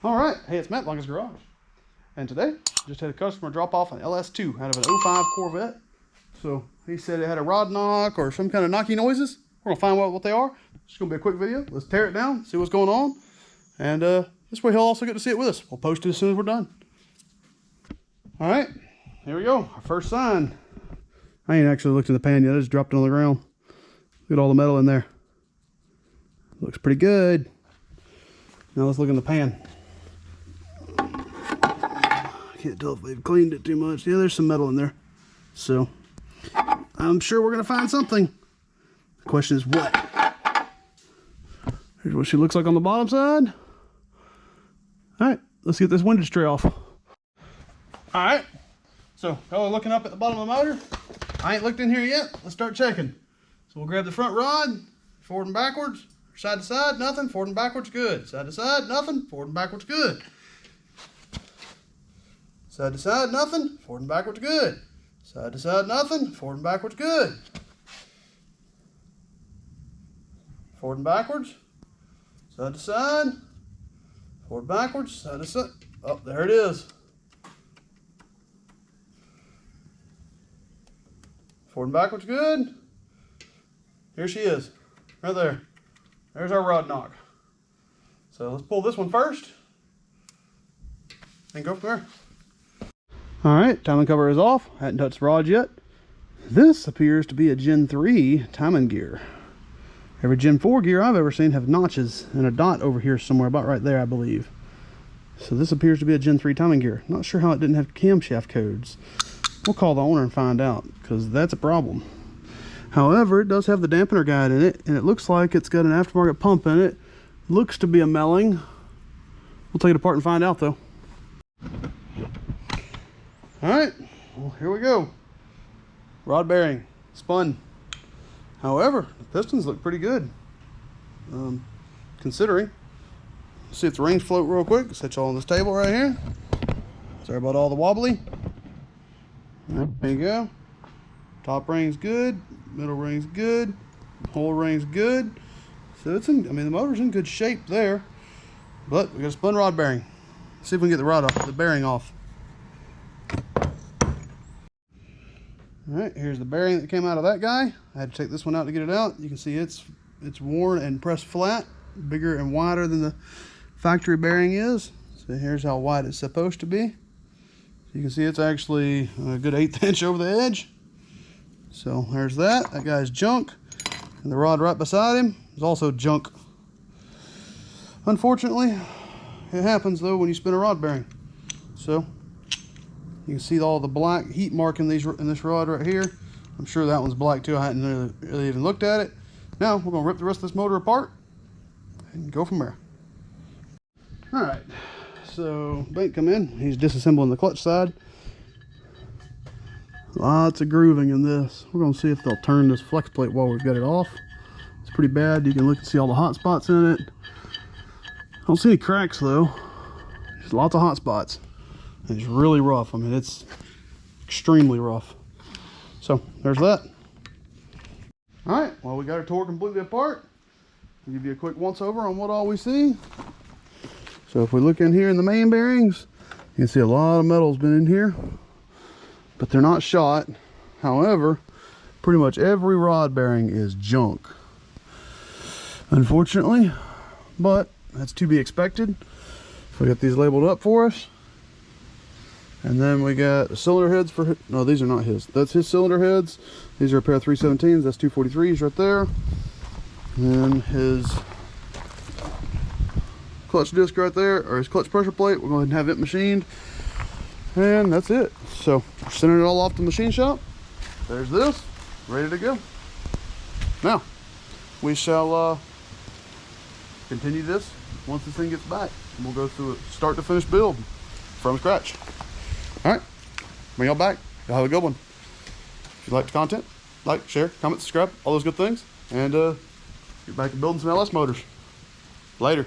All right, hey, it's Matt, BlindGuysGarage, and today just had a customer drop off an LS2 out of an 05 Corvette. So he said it had a rod knock or some kind of knocky noises. We're gonna find out what they are. It's gonna be a quick video. Let's tear it down, see what's going on, and this way he'll also get to see it with us. We'll post it as soon as we're done. All right, here we go. Our first sign. I ain't actually looked in the pan yet. I just dropped it on the ground. Look at all the metal in there. Looks pretty good. Now let's look in the pan. Can't tell if they've cleaned it too much. Yeah, there's some metal in there. So I'm sure we're gonna find something. The question is what? Here's what she looks like on the bottom side. All right, let's get this windage tray off. All right, so while we're looking up at the bottom of the motor, I ain't looked in here yet. Let's start checking. So we'll grab the front rod, forward and backwards, side to side, nothing, forward and backwards, good. Side to side, nothing, forward and backwards, good. Side to side, nothing, forward and backwards, good. Side to side, nothing, forward and backwards, good. Forward and backwards, side to side, forward, backwards, side to side. Oh, there it is. Forward and backwards, good. Here she is, right there. There's our rod knock. So let's pull this one first and go from there. All right, timing cover is off. Hadn't touched the rods yet. This appears to be a Gen 3 timing gear. Every Gen 4 gear I've ever seen have notches and a dot over here somewhere, about right there, I believe. So this appears to be a Gen 3 timing gear. Not sure how it didn't have camshaft codes. We'll call the owner and find out, because that's a problem. However, it does have the dampener guide in it, and it looks like it's got an aftermarket pump in it. Looks to be a Melling. We'll take it apart and find out, though. All right, well, here we go. Rod bearing, spun. However, the pistons look pretty good, considering. Let's see if the rings float real quick. Set you all on this table right here. Sorry about all the wobbly. There you go. Top ring's good, middle ring's good, whole ring's good. So it's in, I mean, the motor's in good shape there, but we got a spun rod bearing. Let's see if we can get the rod off, the bearing off. All right, here's the bearing that came out of that guy. I had to take this one out to get it out. You can see it's worn and pressed flat, bigger and wider than the factory bearing is. So here's how wide it's supposed to be. You can see it's actually a good 1/8 inch over the edge. So there's that. That guy's junk. And the rod right beside him is also junk. Unfortunately, it happens though when you spin a rod bearing. So you can see all the black heat mark in this rod right here. I'm sure that one's black too. I hadn't really even looked at it. Now we're gonna rip the rest of this motor apart and go from there. All right, so Bank come in. He's disassembling the clutch side. Lots of grooving in this. We're gonna see if they'll turn this flex plate while we've got it off. It's pretty bad. You can look and see all the hot spots in it. I don't see any cracks though. There's lots of hot spots. It's really rough. I mean, it's extremely rough. So there's that. All right, well, we got our tour completely apart. I'll give you a quick once over on what all we see. So if we look in here in the main bearings, you can see a lot of metal's been in here, but they're not shot. However, pretty much every rod bearing is junk, unfortunately, but that's to be expected. So we got these labeled up for us. And then we got the cylinder heads for, no, these are not his. That's his cylinder heads. These are a pair of 317s. That's 243s right there. And his clutch disc right there, or his clutch pressure plate. We'll go ahead and have it machined. And that's it. So we're sending it all off to the machine shop. There's this, ready to go. Now, we shall continue this once this thing gets back. And we'll go through it, start to finish build from scratch. All right, bring y'all back. Y'all have a good one. If you like the content, like, share, comment, subscribe, all those good things. And get back to building some LS motors. Later.